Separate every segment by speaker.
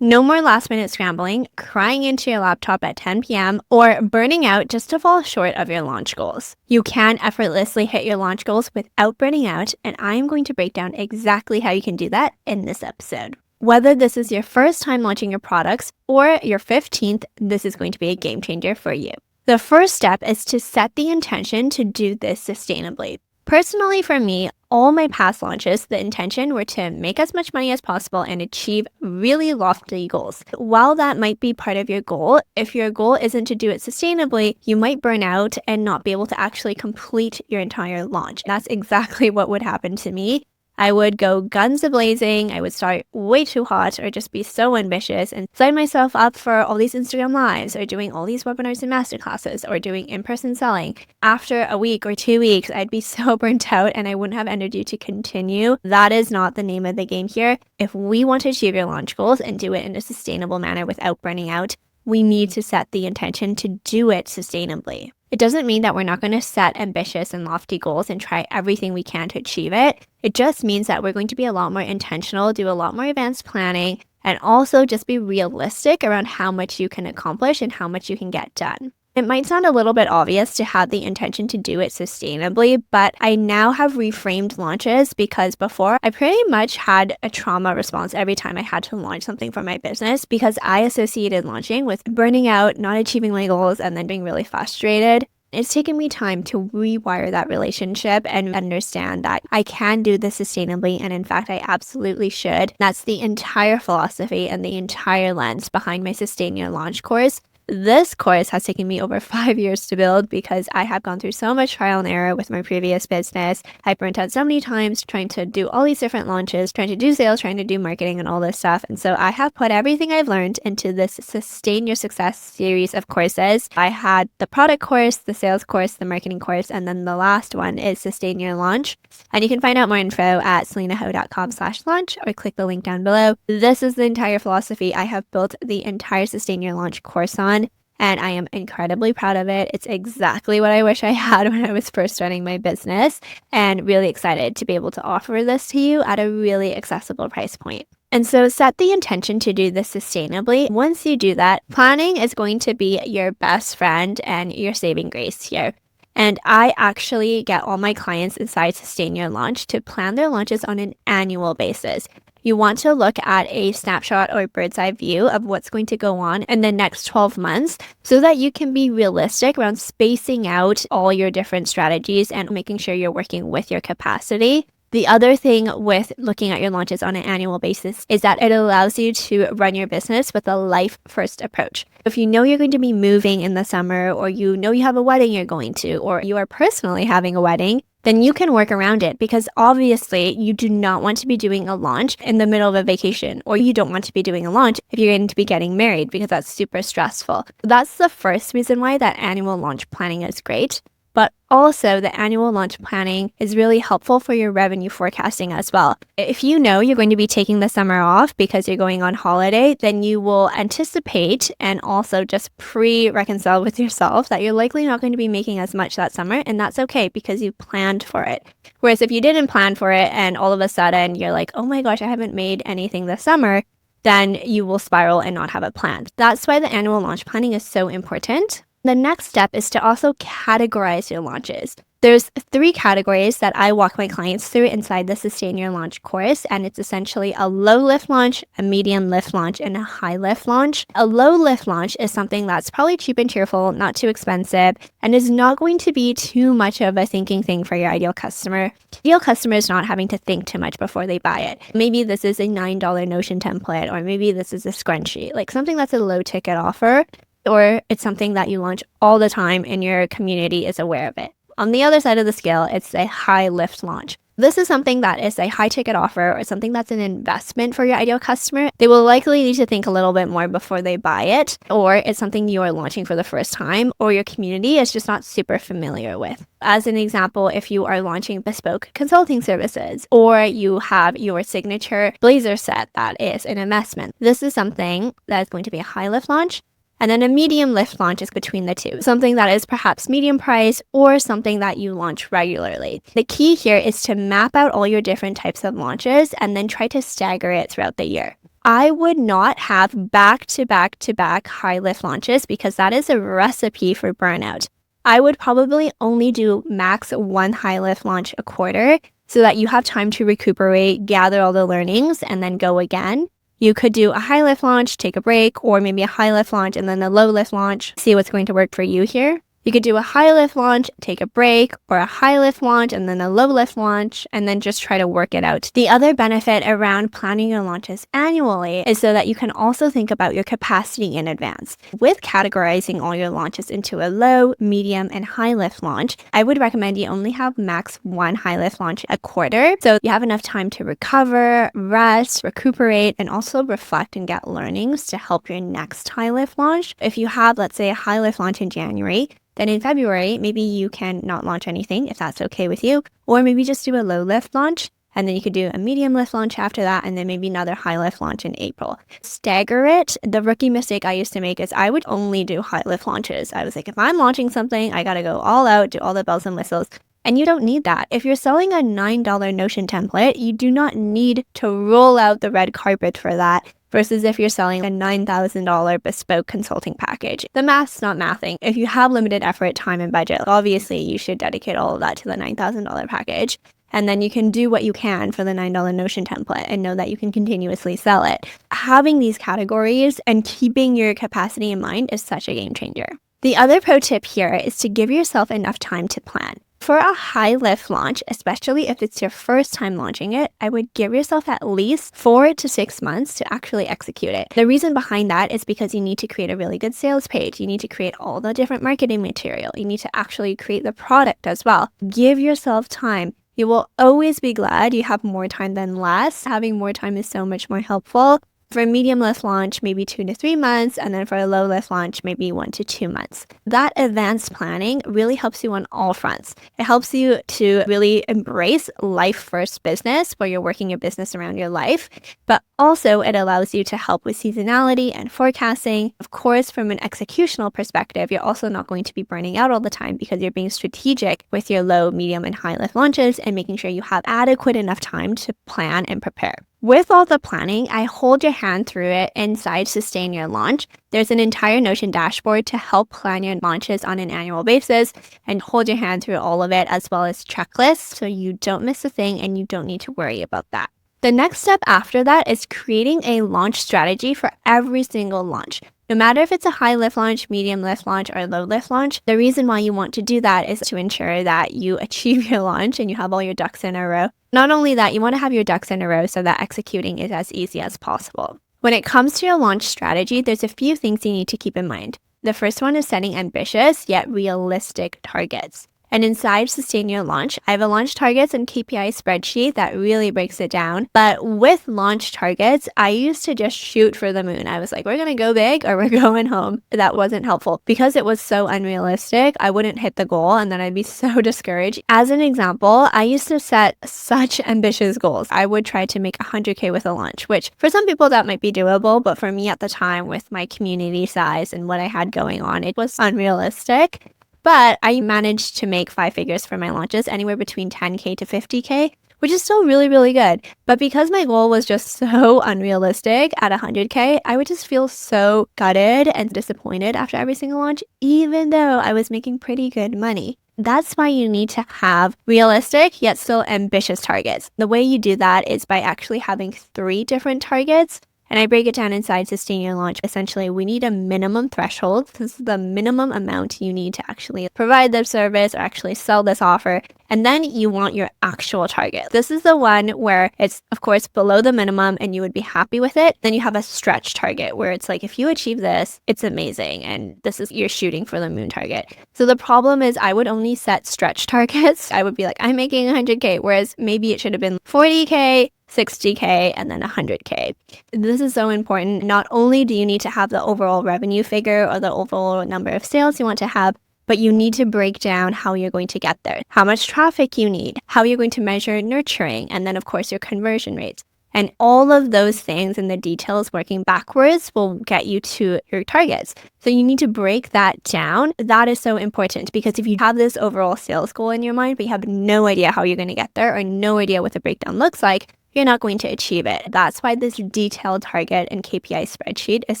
Speaker 1: No more last minute scrambling, crying into your laptop at 10 p.m., or burning out just to fall short of your launch goals. You can effortlessly hit your launch goals without burning out, and I am going to break down exactly how you can do that in this episode. Whether this is your first time launching your products or your 15th, this is going to be a game changer for you. The first step is to set the intention to do this sustainably. Personally, for me, all my past launches, the intention were to make as much money as possible and achieve really lofty goals. While that might be part of your goal, if your goal isn't to do it sustainably, you might burn out and not be able to actually complete your entire launch. That's exactly what would happen to me. I would go guns a-blazing, I would start way too hot or just be so ambitious and sign myself up for all these Instagram lives or doing all these webinars and masterclasses or doing in-person selling. After a week or 2 weeks, I'd be so burnt out and I wouldn't have energy to continue. That is not the name of the game here. If we want to achieve your launch goals and do it in a sustainable manner without burning out, we need to set the intention to do it sustainably. It doesn't mean that we're not going to set ambitious and lofty goals and try everything we can to achieve it. It just means that we're going to be a lot more intentional, do a lot more advanced planning, and also just be realistic around how much you can accomplish and how much you can get done. It might sound a little bit obvious to have the intention to do it sustainably, but I now have reframed launches because before I pretty much had a trauma response every time I had to launch something for my business because I associated launching with burning out, not achieving my goals, and then being really frustrated. It's taken me time to rewire that relationship and understand that I can do this sustainably, and in fact, I absolutely should. That's the entire philosophy and the entire lens behind my Sustain Your Launch course. This course has taken me over 5 years to build because I have gone through so much trial and error with my previous business. I burnt out so many times trying to do all these different launches, trying to do sales, trying to do marketing and all this stuff. And so I have put everything I've learned into this Sustain Your Success series of courses. I had the product course, the sales course, the marketing course, and then the last one is Sustain Your Launch. And you can find out more info at selenaho.com/launch or click the link down below. This is the entire philosophy I have built the entire Sustain Your Launch course on. And I am incredibly proud of it. It's exactly what I wish I had when I was first starting my business, and really excited to be able to offer this to you at a really accessible price point. And so set the intention to do this sustainably. Once you do that, planning is going to be your best friend and your saving grace here. And I actually get all my clients inside Sustain Your Launch to plan their launches on an annual basis. You want to look at a snapshot or bird's eye view of what's going to go on in the next 12 months so that you can be realistic around spacing out all your different strategies and making sure you're working with your capacity. The other thing with looking at your launches on an annual basis is that it allows you to run your business with a life-first approach. If you know you're going to be moving in the summer, or you know you have a wedding you're going to, or you are personally having a wedding, then you can work around it because obviously you do not want to be doing a launch in the middle of a vacation, or you don't want to be doing a launch if you're going to be getting married because that's super stressful. That's the first reason why that annual launch planning is great. But also the annual launch planning is really helpful for your revenue forecasting as well. If you know you're going to be taking the summer off because you're going on holiday, then you will anticipate and also just pre-reconcile with yourself that you're likely not going to be making as much that summer, and that's okay because you planned for it. Whereas if you didn't plan for it and all of a sudden you're like, oh my gosh, I haven't made anything this summer, then you will spiral and not have a plan. That's why the annual launch planning is so important. The next step is to also categorize your launches. There's 3 categories that I walk my clients through inside the Sustain Your Launch course, and it's essentially a low lift launch, a medium lift launch, and a high lift launch. A low lift launch is something that's probably cheap and cheerful, not too expensive, and is not going to be too much of a thinking thing for your ideal customer. Ideal customer is not having to think too much before they buy it. Maybe this is a $9 Notion template, or maybe this is a scrunchie, like something that's a low ticket offer, or it's something that you launch all the time and your community is aware of it. On the other side of the scale, it's a high lift launch. This is something that is a high ticket offer or something that's an investment for your ideal customer. They will likely need to think a little bit more before they buy it, or it's something you are launching for the first time, or your community is just not super familiar with. As an example, if you are launching bespoke consulting services, or you have your signature blazer set that is an investment, this is something that is going to be a high lift launch. And then a medium lift launch is between the two, something that is perhaps medium price or something that you launch regularly. The key here is to map out all your different types of launches and then try to stagger it throughout the year. I would not have back-to-back-to-back high lift launches because that is a recipe for burnout. I would probably only do max one high lift launch a quarter so that you have time to recuperate, gather all the learnings, and then go again. You could do a high lift launch, take a break, or maybe a high lift launch and then a low lift launch. See what's going to work for you here. You could do a high lift launch, take a break, or a high lift launch and then a low lift launch, and then just try to work it out. The other benefit around planning your launches annually is so that you can also think about your capacity in advance. With categorizing all your launches into a low, medium, and high lift launch, I would recommend you only have max one high lift launch a quarter, so you have enough time to recover, rest, recuperate, and also reflect and get learnings to help your next high lift launch. If you have, let's say, a high lift launch in January, then in February, maybe you can not launch anything if that's okay with you, or maybe just do a low lift launch, and then you could do a medium lift launch after that, and then maybe another high lift launch in April. Stagger it. The rookie mistake I used to make is I would only do high lift launches. I was like, if I'm launching something, I gotta go all out, do all the bells and whistles. And you don't need that. If you're selling a $9 Notion template, you do not need to roll out the red carpet for that. Versus if you're selling a $9,000 bespoke consulting package. The math's not mathing. If you have limited effort, time, and budget, obviously you should dedicate all of that to the $9,000 package. And then you can do what you can for the $9 Notion template and know that you can continuously sell it. Having these categories and keeping your capacity in mind is such a game changer. The other pro tip here is to give yourself enough time to plan. For a high lift launch, especially if it's your first time launching it, I would give yourself at least 4 to 6 months to actually execute it. The reason behind that is because you need to create a really good sales page. You need to create all the different marketing material. You need to actually create the product as well. Give yourself time. You will always be glad you have more time than less. Having more time is so much more helpful. For a medium lift launch, maybe 2 to 3 months, and then for a low lift launch, maybe 1 to 2 months. That advanced planning really helps you on all fronts. It helps you to really embrace life first business, where you're working your business around your life, but also it allows you to help with seasonality and forecasting. Of course, from an executional perspective, you're also not going to be burning out all the time because you're being strategic with your low, medium, and high lift launches and making sure you have adequate enough time to plan and prepare. With all the planning, I hold your hand through it inside Sustain Your Launch. There's an entire Notion dashboard to help plan your launches on an annual basis and hold your hand through all of it, as well as checklists, so you don't miss a thing and you don't need to worry about that. The next step after that is creating a launch strategy for every single launch. No matter if it's a high lift launch, medium lift launch, or low lift launch, the reason why you want to do that is to ensure that you achieve your launch and you have all your ducks in a row. Not only that, you want to have your ducks in a row so that executing is as easy as possible. When it comes to your launch strategy, there's a few things you need to keep in mind. The first one is setting ambitious yet realistic targets. And inside Sustain Your Launch, I have a launch targets and KPI spreadsheet that really breaks it down. But with launch targets, I used to just shoot for the moon. I was like, we're going to go big or we're going home. That wasn't helpful. Because it was so unrealistic, I wouldn't hit the goal and then I'd be so discouraged. As an example, I used to set such ambitious goals. I would try to make 100K with a launch, which for some people that might be doable. But for me at the time, with my community size and what I had going on, it was unrealistic. But I managed to make 5 figures for my launches, anywhere between 10K to 50K, which is still really, really good. But because my goal was just so unrealistic at 100K, I would just feel so gutted and disappointed after every single launch, even though I was making pretty good money. That's why you need to have realistic yet still ambitious targets. The way you do that is by actually having 3 different targets. And I break it down inside Sustain Your Launch. Essentially, we need a minimum threshold. This is the minimum amount you need to actually provide the service or actually sell this offer. And then you want your actual target. This is the one where it's, of course, below the minimum and you would be happy with it. Then you have a stretch target where it's like, if you achieve this, it's amazing. And this is, you're shooting for the moon target. So the problem is I would only set stretch targets. I would be like, I'm making 100K, whereas maybe it should have been 40K, 60K, and then 100K. This is so important. Not only do you need to have the overall revenue figure or the overall number of sales you want to have, but you need to break down how you're going to get there, how much traffic you need, how you're going to measure nurturing, and then of course your conversion rates. And all of those things and the details working backwards will get you to your targets. So you need to break that down. That is so important, because if you have this overall sales goal in your mind, but you have no idea how you're going to get there or no idea what the breakdown looks like, you're not going to achieve it. That's why this detailed target and KPI spreadsheet is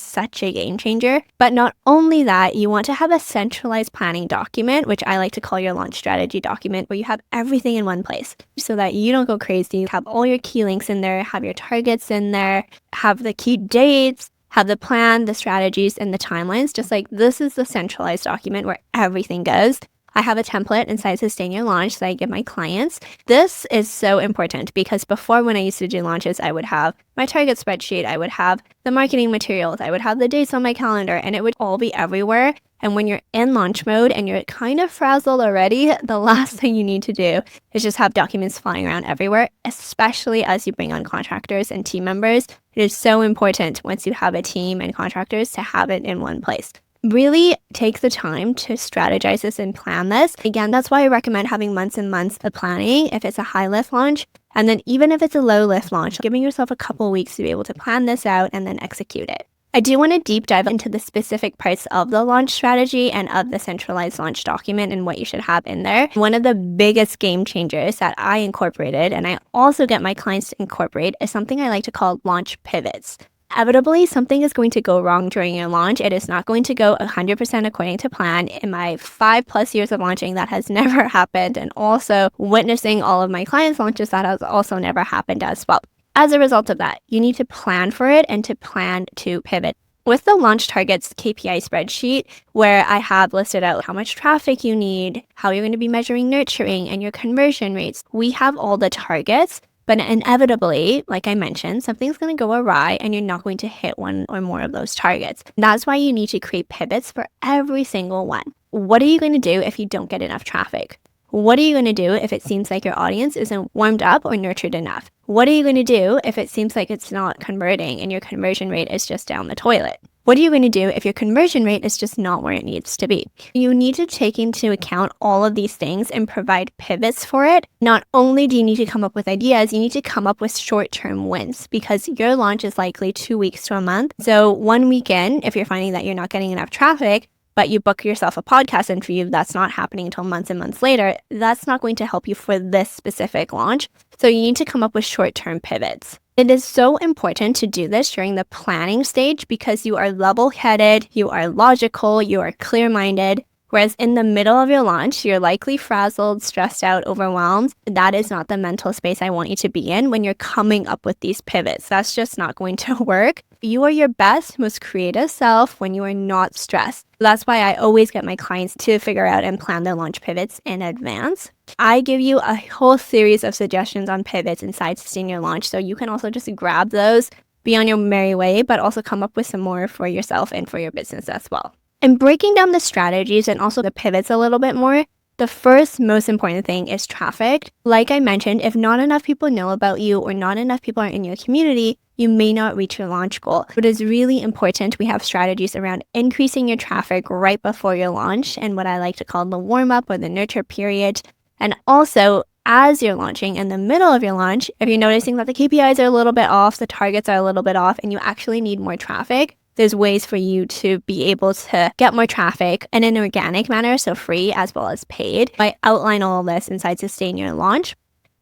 Speaker 1: such a game changer. But not only that, you want to have a centralized planning document, which I like to call your launch strategy document, where you have everything in one place so that you don't go crazy. Have all your key links in there, have your targets in there, have the key dates, have the plan, the strategies, and the timelines. Just like this is the centralized document where everything goes. I have a template inside Sustain Your Launch that I give my clients. This is so important because before, when I used to do launches, I would have my target spreadsheet, I would have the marketing materials, I would have the dates on my calendar, and it would all be everywhere. And when you're in launch mode and you're kind of frazzled already, the last thing you need to do is just have documents flying around everywhere, especially as you bring on contractors and team members. It is so important once you have a team and contractors to have it in one place. Really take the time to strategize this and plan this. Again, that's why I recommend having months and months of planning if it's a high lift launch. And then even if it's a low lift launch, giving yourself a couple weeks to be able to plan this out and then execute it. I do want to deep dive into the specific parts of the launch strategy and of the centralized launch document and what you should have in there. One of the biggest game changers that I incorporated, and I also get my clients to incorporate, is something I like to call launch pivots. Inevitably, something is going to go wrong during your launch. It is not going to go 100% according to plan. In my 5+ years of launching, that has never happened. And also witnessing all of my clients' launches, that has also never happened as well. As a result of that, you need to plan for it and to plan to pivot. With the launch targets KPI spreadsheet, where I have listed out how much traffic you need, how you're going to be measuring nurturing and your conversion rates, we have all the targets. But inevitably, like I mentioned, something's going to go awry and you're not going to hit one or more of those targets. That's why you need to create pivots for every single one. What are you going to do if you don't get enough traffic? What are you going to do if it seems like your audience isn't warmed up or nurtured enough? What are you going to do if it seems like it's not converting and your conversion rate is just down the toilet? What are you going to do if your conversion rate is just not where it needs to be? You need to take into account all of these things and provide pivots for it. Not only do you need to come up with ideas, you need to come up with short-term wins because your launch is likely 2 weeks to a month. So 1 weekend, if you're finding that you're not getting enough traffic, but you book yourself a podcast interview that's not happening until months and months later, that's not going to help you for this specific launch. So you need to come up with short-term pivots. It is so important to do this during the planning stage because you are level-headed, you are logical, you are clear-minded. Whereas in the middle of your launch, you're likely frazzled, stressed out, overwhelmed. That is not the mental space I want you to be in when you're coming up with these pivots. That's just not going to work. You are your best, most creative self when you are not stressed. That's why I always get my clients to figure out and plan their launch pivots in advance. I give you a whole series of suggestions on pivots inside Sustain Your Launch, so you can also just grab those, be on your merry way, but also come up with some more for yourself and for your business as well. And breaking down the strategies and also the pivots a little bit more, the first most important thing is traffic. Like I mentioned, if not enough people know about you or not enough people are in your community, you may not reach your launch goal. It is really important we have strategies around increasing your traffic right before your launch and what I like to call the warm-up or the nurture period. And also, as you're launching in the middle of your launch, if you're noticing that the KPIs are a little bit off, the targets are a little bit off, and you actually need more traffic, there's ways for you to be able to get more traffic in an organic manner, so free as well as paid. I outline all of this inside Sustain Your Launch.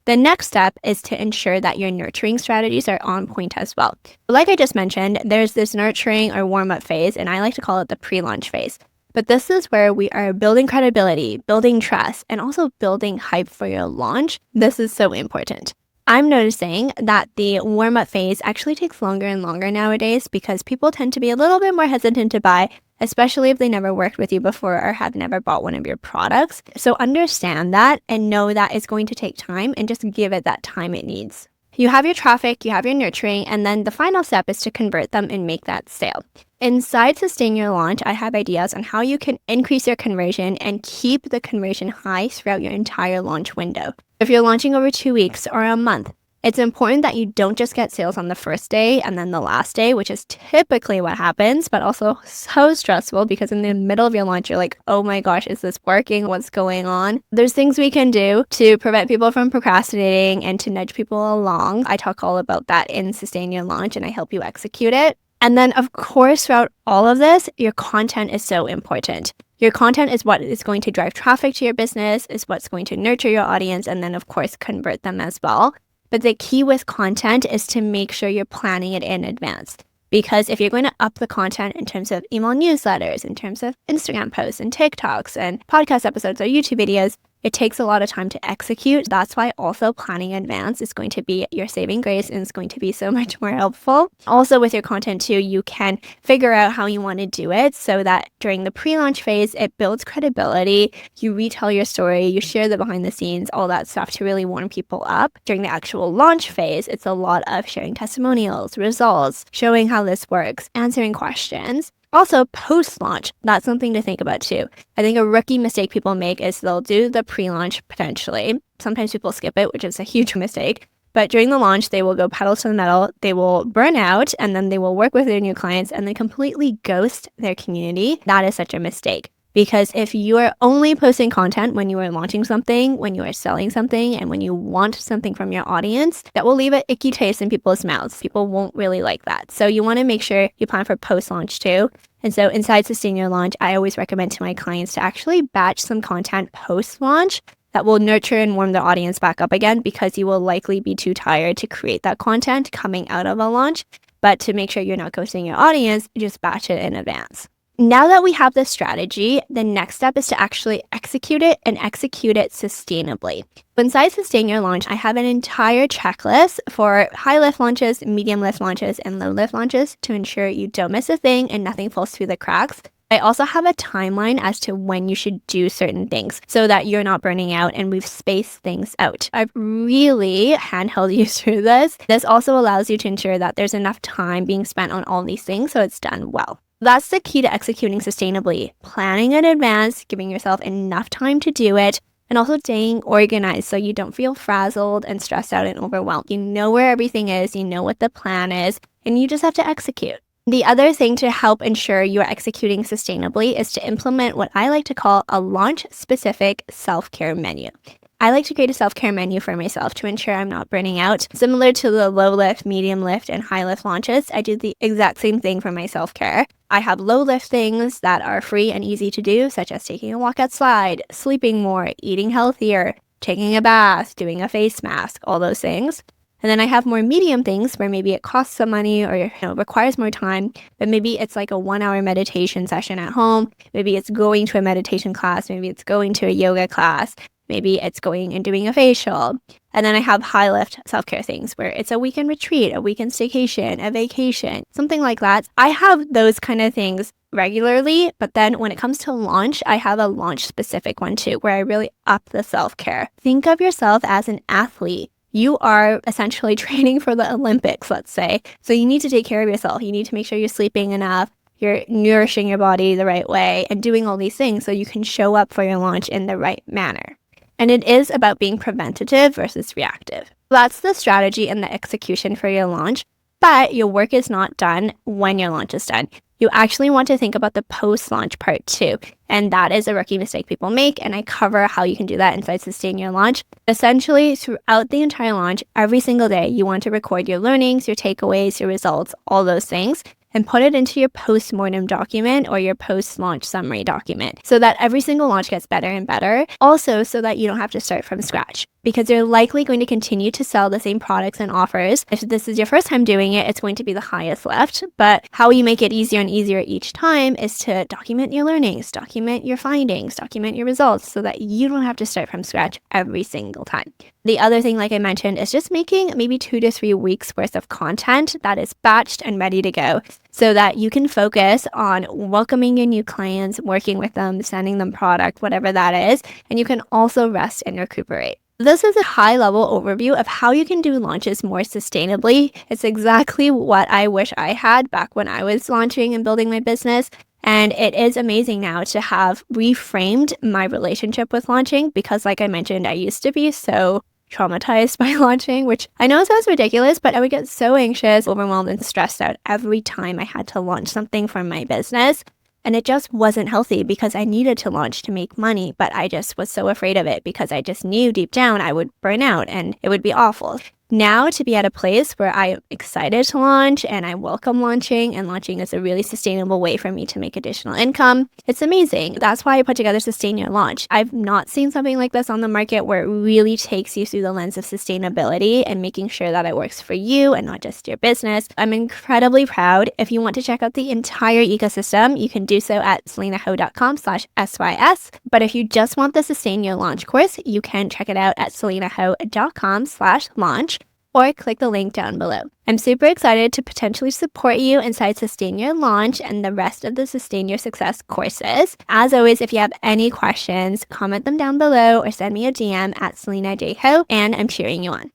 Speaker 1: The next step is to ensure that your nurturing strategies are on point as well. Like I just mentioned, there's this nurturing or warm-up phase, and I like to call it the pre-launch phase. But this is where we are building credibility, building trust, and also building hype for your launch. This is so important. I'm noticing that the warm-up phase actually takes longer and longer nowadays because people tend to be a little bit more hesitant to buy, especially if they never worked with you before or have never bought one of your products. So understand that and know that it's going to take time and just give it that time it needs. You have your traffic, you have your nurturing, and then the final step is to convert them and make that sale. Inside Sustain Your Launch, I have ideas on how you can increase your conversion and keep the conversion high throughout your entire launch window. If you're launching over 2 weeks or a month, it's important that you don't just get sales on the first day and then the last day, which is typically what happens, but also so stressful because in the middle of your launch, you're like, oh my gosh, is this working? What's going on? There's things we can do to prevent people from procrastinating and to nudge people along. I talk all about that in Sustain Your Launch and I help you execute it. And then, of course, throughout all of this, your content is so important. Your content is what is going to drive traffic to your business, is what's going to nurture your audience, and then, of course, convert them as well. But the key with content is to make sure you're planning it in advance. Because if you're going to up the content in terms of email newsletters, in terms of Instagram posts and TikToks and podcast episodes or YouTube videos, it takes a lot of time to execute. That's why also planning in advance is going to be your saving grace and it's going to be so much more helpful. Also with your content too, you can figure out how you want to do it so that during the pre-launch phase, it builds credibility. You retell your story, you share the behind the scenes, all that stuff to really warm people up. During the actual launch phase, it's a lot of sharing testimonials, results, showing how this works, answering questions. Also, post-launch, that's something to think about too. I think a rookie mistake people make is they'll do the pre-launch potentially. Sometimes people skip it, which is a huge mistake. But during the launch, they will go pedal to the metal, they will burn out, and then they will work with their new clients and they completely ghost their community. That is such a mistake. Because if you are only posting content when you are launching something, when you are selling something, and when you want something from your audience, that will leave an icky taste in people's mouths. People won't really like that. So you want to make sure you plan for post-launch too. And so inside Sustain Your Launch, I always recommend to my clients to actually batch some content post-launch that will nurture and warm the audience back up again, because you will likely be too tired to create that content coming out of a launch. But to make sure you're not ghosting your audience, just batch it in advance. Now that we have this strategy, the next step is to actually execute it and execute it sustainably. Inside Sustain Your Launch, I have an entire checklist for high lift launches, medium lift launches, and low lift launches to ensure you don't miss a thing and nothing falls through the cracks. I also have a timeline as to when you should do certain things so that you're not burning out, and we've spaced things out. I've really handheld you through this. This also allows you to ensure that there's enough time being spent on all these things so it's done well. That's the key to executing sustainably. Planning in advance, giving yourself enough time to do it, and also staying organized so you don't feel frazzled and stressed out and overwhelmed. You know where everything is, you know what the plan is, and you just have to execute. The other thing to help ensure you are executing sustainably is to implement what I like to call a launch-specific self-care menu. I like to create a self-care menu for myself to ensure I'm not burning out. Similar to the low lift, medium lift, and high lift launches, I do the exact same thing for my self-care. I have low lift things that are free and easy to do, such as taking a walk outside, sleeping more, eating healthier, taking a bath, doing a face mask, all those things. And then I have more medium things where maybe it costs some money or requires more time, but maybe it's like a 1-hour meditation session at home. Maybe it's going to a meditation class. Maybe it's going to a yoga class. Maybe it's going and doing a facial. And then I have high lift self-care things where it's a weekend retreat, a weekend staycation, a vacation, something like that. I have those kind of things regularly, but then when it comes to launch, I have a launch specific one too, where I really up the self-care. Think of yourself as an athlete. You are essentially training for the Olympics, let's say. So you need to take care of yourself. You need to make sure you're sleeping enough, you're nourishing your body the right way, and doing all these things so you can show up for your launch in the right manner. And it is about being preventative versus reactive. That's the strategy and the execution for your launch, but your work is not done when your launch is done. You actually want to think about the post-launch part too. And that is a rookie mistake people make. And I cover how you can do that inside Sustain Your Launch. Essentially, throughout the entire launch, every single day, you want to record your learnings, your takeaways, your results, all those things, and put it into your post-mortem document or your post-launch summary document so that every single launch gets better and better. Also, so that you don't have to start from scratch, because you're likely going to continue to sell the same products and offers. If this is your first time doing it, it's going to be the highest lift. But how you make it easier and easier each time is to document your learnings, document your findings, document your results so that you don't have to start from scratch every single time. The other thing, like I mentioned, is just making maybe 2 to 3 weeks worth of content that is batched and ready to go so that you can focus on welcoming your new clients, working with them, sending them product, whatever that is, and you can also rest and recuperate. This is a high-level overview of how you can do launches more sustainably. It's exactly what I wish I had back when I was launching and building my business. And it is amazing now to have reframed my relationship with launching because, like I mentioned, I used to be so traumatized by launching, which I know sounds ridiculous, but I would get so anxious, overwhelmed, and stressed out every time I had to launch something from my business. And it just wasn't healthy because I needed to launch to make money, but I just was so afraid of it because I just knew deep down I would burn out and it would be awful. Now to be at a place where I'm excited to launch and I welcome launching, and launching is a really sustainable way for me to make additional income. It's amazing. That's why I put together Sustain Your Launch. I've not seen something like this on the market where it really takes you through the lens of sustainability and making sure that it works for you and not just your business. I'm incredibly proud. If you want to check out the entire ecosystem, you can do so at selenaho.com/SYS. But if you just want the Sustain Your Launch course, you can check it out at selenaho.com/launch. or click the link down below. I'm super excited to potentially support you inside Sustain Your Launch and the rest of the Sustain Your Success courses. As always, if you have any questions, comment them down below or send me a DM at Selena J. Ho, and I'm cheering you on.